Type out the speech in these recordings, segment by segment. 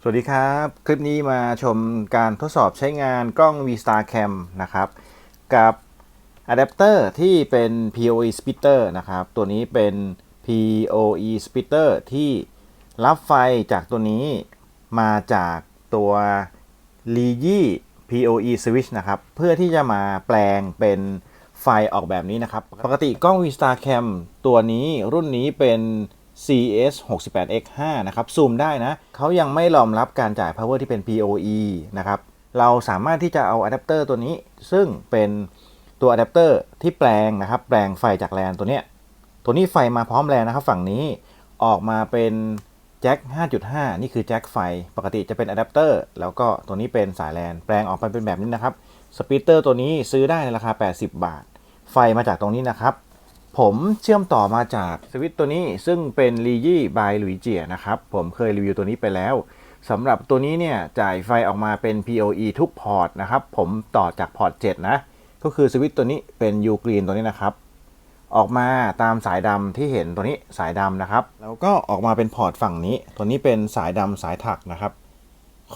สวัสดีครับคลิปนี้มาชมการทดสอบใช้งานกล้อง V-Star Cam นะครับกับอะแดปเตอร์ที่เป็น PoE splitter นะครับตัวนี้เป็น PoE splitter ที่รับไฟจากตัวนี้มาจากตัว Ligi PoE switch นะครับเพื่อที่จะมาแปลงเป็นไฟออกแบบนี้นะครับปกติกล้อง V-Star Cam ตัวนี้รุ่นนี้เป็น CS68X5 นะครับซูมได้นะเขายังไม่รองรับการจ่าย power ที่เป็น PoE นะครับเราสามารถที่จะเอาอะแดปเตอร์ตัวนี้ซึ่งเป็นตัวอะแดปเตอร์ที่แปลงนะครับแปลงไฟจากแลนตัวนี้ไฟมาพร้อมแลนนะครับฝั่งนี้ออกมาเป็นแจ็ค 5.5 นี่คือแจ็คไฟปกติจะเป็นอะแดปเตอร์แล้วก็ตัวนี้เป็นสายแลนแปลงออกไปเป็นแบบนี้นะครับสปีตเตอร์ตัวนี้ซื้อได้ในราคา80 บาทไฟมาจากตรงนี้นะครับผมเชื่อมต่อมาจากสวิตช์ตัวนี้ซึ่งเป็น Ligi by Luigi นะครับผมเคยรีวิวตัวนี้ไปแล้วสำหรับตัวนี้เนี่ยจ่ายไฟออกมาเป็น PoE ทุกพอร์ตนะครับผมต่อจากพอร์ต 7 นะก็คือสวิตช์ตัวนี้เป็น U Green ตัวนี้นะครับออกมาตามสายดำที่เห็นตัวนี้สายดำนะครับแล้วก็ออกมาเป็นพอร์ตฝั่งนี้ตัวนี้เป็นสายดำสายถักนะครับ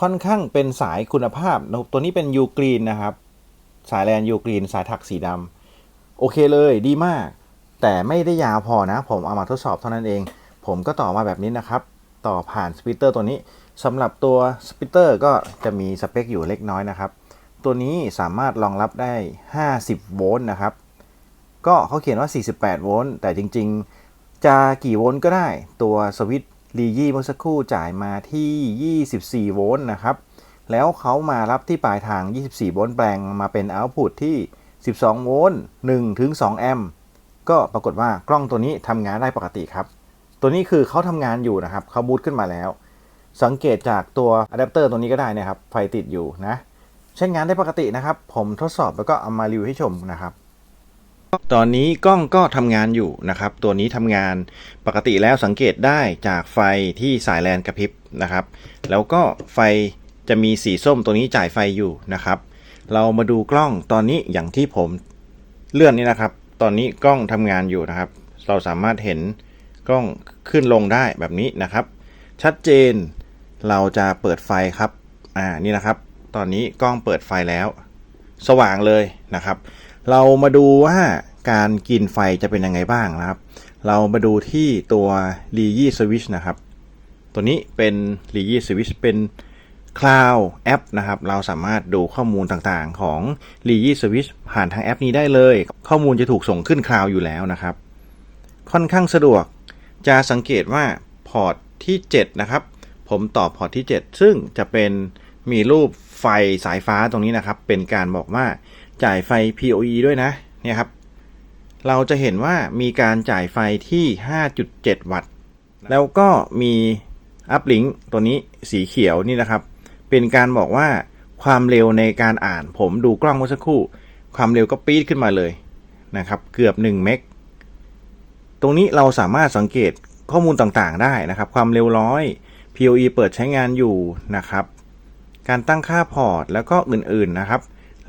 ค่อนข้างเป็นสายคุณภาพตัวนี้เป็น U Green นะครับสายแลน U Green สายถักสีดำโอเคเลยดีมากแต่ไม่ได้ยาวพอนะผมเอามาทดสอบเท่านั้นเองผมก็ต่อมาแบบนี้นะครับต่อผ่านสปิตเตอร์ตัวนี้สำหรับตัวสปิตเตอร์ก็จะมีสเปคอยู่เล็กน้อยนะครับตัวนี้สามารถรองรับได้50 โวลต์นะครับก็เขาเขียนว่า48 โวลต์แต่จริงๆจะกี่โวลต์ก็ได้ตัวสวิตช์ลียี่เมื่อสักครู่จ่ายมาที่24 โวลต์นะครับแล้วเขามารับที่ปลายทาง24 โวลต์แปลงมาเป็นเอาต์พุตที่12 โวลต์1 ถึง 2 แอมป์ก็ปรากฏว่ากล้องตัวนี้ทำงานได้ปกติครับตัวนี้คือเขาทำงานอยู่นะครับเขาบูตขึ้นมาแล้วสังเกตจากตัวอะแดปเตอร์ตัวนี้ก็ได้นะครับไฟติดอยู่นะใช้งานได้ปกตินะครับผมทดสอบแล้วก็เอามารีวิวให้ชมนะครับตอนนี้กล้องก็ทำงานอยู่นะครับตัวนี้ทำงานปกติแล้วสังเกตได้จากไฟที่สายแลนกระพริบนะครับแล้วก็ไฟจะมีสีส้มตัวนี้จ่ายไฟอยู่นะครับเรามาดูกล้องตอนนี้อย่างที่ผมเลื่อนนี่นะครับตอนนี้กล้องทำงานอยู่นะครับเราสามารถเห็นกล้องขึ้นลงได้แบบนี้นะครับชัดเจนเราจะเปิดไฟครับนี่นะครับตอนนี้กล้องเปิดไฟแล้วสว่างเลยนะครับเรามาดูว่าการกินไฟจะเป็นยังไงบ้างนะครับเรามาดูที่ตัว Ligi Switch นะครับตัวนี้เป็น Ligi Switch เป็น Cloud แอปนะครับเราสามารถดูข้อมูลต่างๆของ Ligi Switch ผ่านทางแอปนี้ได้เลยข้อมูลจะถูกส่งขึ้น Cloud อยู่แล้วนะครับค่อนข้างสะดวกจะสังเกตว่าพอร์ตที่7นะครับผมต่อพอร์ตที่7ซึ่งจะเป็นมีรูปไฟสายฟ้าตรงนี้นะครับเป็นการบอกว่าจ่ายไฟ PoE ด้วยนะเนี่ยครับเราจะเห็นว่ามีการจ่ายไฟที่ 5.7 วัตต์แล้วก็มีอัพลิงก์ตัวนี้สีเขียวนี่นะครับเป็นการบอกว่าความเร็วในการอ่านผมดูกล้องเมื่อสักครู่ความเร็วก็ปี๊ดขึ้นมาเลยนะครับเกือบ1 เมกตรงนี้เราสามารถสังเกตข้อมูลต่างๆได้นะครับความเร็ว100 PoE เปิดใช้งานอยู่นะครับการตั้งค่าพอร์ตแล้วก็อื่นๆนะครับ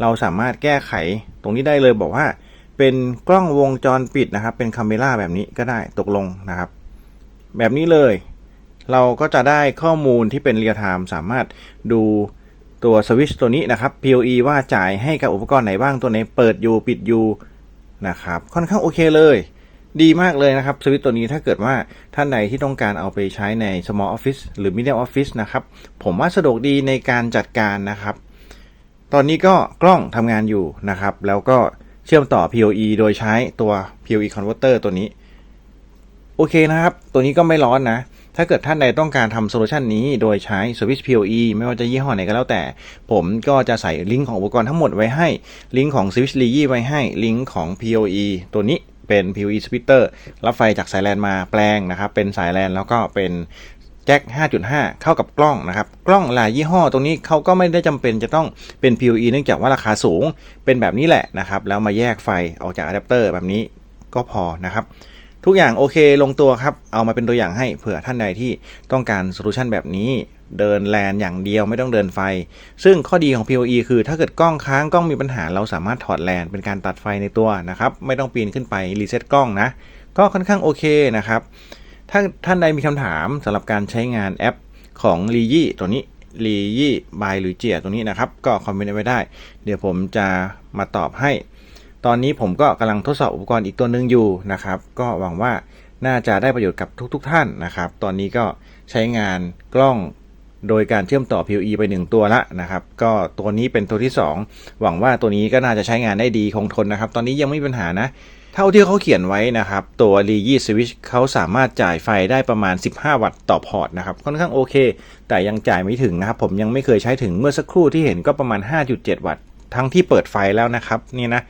เราสามารถแก้ไขตรงนี้ได้เลยบอกว่าเป็นกล้องวงจรปิดนะครับเป็นคาเมล่าแบบนี้ก็ได้ตกลงนะครับแบบนี้เลยเราก็จะได้ข้อมูลที่เป็นเรียลไทม์สามารถดูตัวสวิตช์ตัวนี้นะครับ PoE ว่าจ่ายให้กับอุปกรณ์ไหนบ้างตัวไหนเปิดอยู่ปิดอยู่นะครับค่อนข้างโอเคเลยดีมากเลยนะครับสวิตช์ตัวนี้ถ้าเกิดว่าท่านใดที่ต้องการเอาไปใช้ใน small office หรือ medium office นะครับผมว่าสะดวกดีในการจัดการนะครับตอนนี้ก็กล้องทำงานอยู่นะครับแล้วก็เชื่อมต่อ PoE โดยใช้ตัว PoE converter ตัวนี้โอเคนะครับตัวนี้ก็ไม่ร้อนนะถ้าเกิดท่านใดต้องการทำโซลูชันนี้โดยใช้สวิตช์ PoE ไม่ว่าจะยี่ห้อไหนก็แล้วแต่ผมก็จะใส่ลิงก์ของอุปกรณ์ทั้งหมดไว้ให้ลิงก์ของสวิตช์ Ligi ไว้ให้ลิงก์ของ PoE ตัวนี้เป็น PoE splitter รับไฟจากสายแลนมาแปลงนะครับเป็นสายแลนแล้วก็เป็นแจ็ค 5.5 เข้ากับกล้องนะครับกล้องหลายยี่ห้อตรงนี้เขาก็ไม่ได้จำเป็นจะต้องเป็น PoE เนื่องจากว่าราคาสูงเป็นแบบนี้แหละนะครับแล้วมาแยกไฟออกจากอะแดปเตอร์แบบนี้ก็พอนะครับทุกอย่างโอเคลงตัวครับเอามาเป็นตัวอย่างให้เผื่อท่านใดที่ต้องการโซลูชันแบบนี้เดินแลนอย่างเดียวไม่ต้องเดินไฟซึ่งข้อดีของ PoE คือถ้าเกิดกล้องค้างกล้องมีปัญหาเราสามารถถอดแลนเป็นการตัดไฟในตัวนะครับไม่ต้องปีนขึ้นไปรีเซ็ตกล้องนะก็ค่อนข้างโอเคนะครับถ้าท่านใดมีคำถามสำหรับการใช้งานแอป ของลียี่ตัวนี้ลียี่บายหรือเจียตัวนี้นะครับก็คอมเมนต์ไว้ได้เดี๋ยวผมจะมาตอบให้ตอนนี้ผมก็กำลังทดสอบอุปกรณ์อีกตัวหนึ่งอยู่นะครับก็หวังว่าน่าจะได้ประโยชน์กับทุกท่านนะครับตอนนี้ก็ใช้งานกล้องโดยการเชื่อมต่อ PoE ไป1ตัวละนะครับก็ตัวนี้เป็นตัวที่2หวังว่าตัวนี้ก็น่าจะใช้งานได้ดีคงทนนะครับตอนนี้ยังไม่มีปัญหานะเท่าที่เขาเขียนไว้นะครับตัว Rigi Switch เขาสามารถจ่ายไฟได้ประมาณ15วัตต์ต่อพอร์ตนะครับค่อนข้างโอเคแต่ยังจ่ายไม่ถึงนะครับผมยังไม่เคยใช้ถึงเมื่อสักครู่ที่เห็นก็ประมาณ 5.7 วัตต์ทั้งที่เปิดไฟแล้วนะครับนี่นะ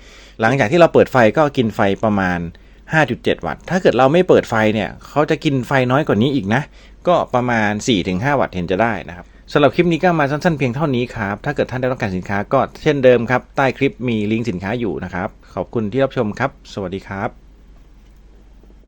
หลังจากที่เราเปิดไฟก็กินไฟประมาณ 5.7 วัตต์ถ้าเกิดเราไม่เปิดไฟเนี่ยเขาจะกินไฟน้อยกว่านี้อีกนะก็ประมาณ 4-5 วัตต์เห็นจะได้นะครับสำหรับคลิปนี้ก็มาสั้นๆเพียงเท่านี้ครับถ้าเกิดท่านได้ต้องการสินค้าก็เช่นเดิมครับใต้คลิปมีลิงก์สินค้าอยู่นะครับขอบคุณที่รับชมครับสวัสดีครับ